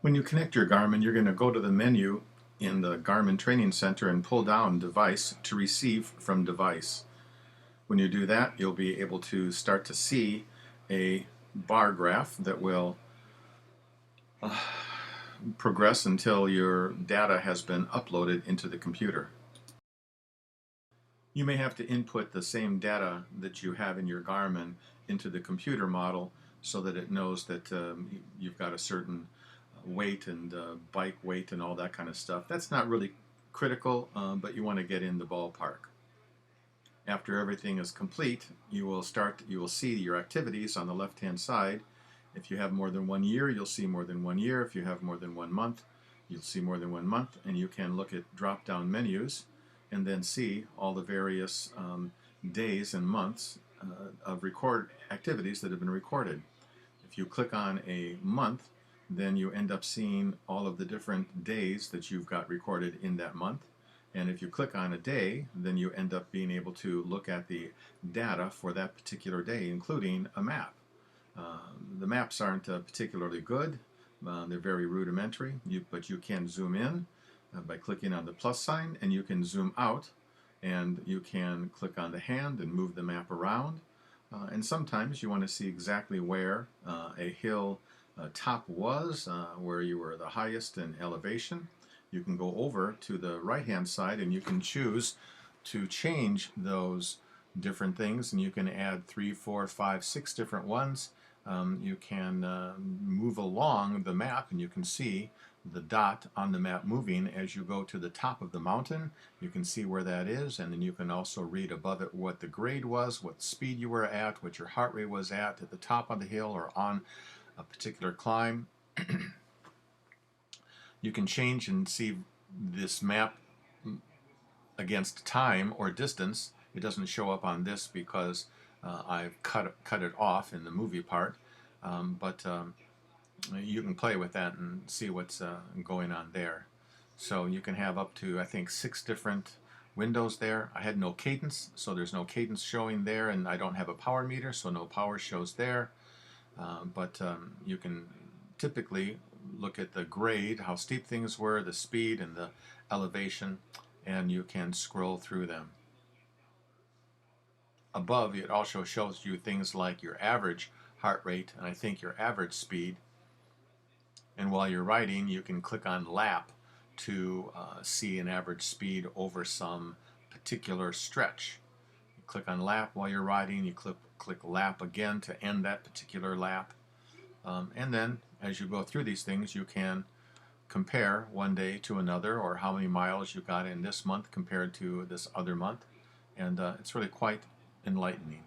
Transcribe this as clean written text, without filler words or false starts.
When you connect your Garmin, you're going to go to the menu in the Garmin Training Center and pull down Device to Receive from Device. When you do that, you'll be able to start to see a bar graph that will progress until your data has been uploaded into the computer. You may have to input the same data that you have in your Garmin into the computer model so that it knows that you've got a certain weight and bike weight and all that kind of stuff. That's not really critical, but you want to get in the ballpark. After everything is complete, you will see your activities on the left-hand side. If you have more than 1 year, you'll see more than 1 year. If you have more than 1 month, you'll see more than 1 month, and you can look at drop-down menus and then see all the various days and months of record activities that have been recorded. If you click on a month, then you end up seeing all of the different days that you've got recorded in that month. And if you click on a day, then you end up being able to look at the data for that particular day, including a map. The maps aren't particularly good. They're very rudimentary, but you can zoom in by clicking on the plus sign, and you can zoom out, and you can click on the hand and move the map around. And sometimes you want to see exactly where a hill top was, where you were the highest in elevation. You can go over to the right hand side and you can choose to change those different things, and you can add 3, 4, 5, 6 different ones. You can move along the map, and you can see the dot on the map moving as you go to the top of the mountain. You can see where that is, and then you can also read above it what the grade was, what speed you were at, what your heart rate was at the top of the hill or on a particular climb. You can change and see this map against time or distance. It doesn't show up on this because I've cut it off in the movie part, but you can play with that and see what's going on there. So you can have up to, I think, 6 different windows there. I had no cadence, so there's no cadence showing there, and I don't have a power meter, so no power shows there. But you can typically look at the grade, how steep things were, the speed and the elevation, and you can scroll through them. Above, it also shows you things like your average heart rate and I think your average speed. And while you're riding, you can click on lap to see an average speed over some particular stretch. You click on lap while you're riding, you click lap again to end that particular lap. And then as you go through these things, you can compare one day to another, or how many miles you got in this month compared to this other month. And it's really quite enlightening.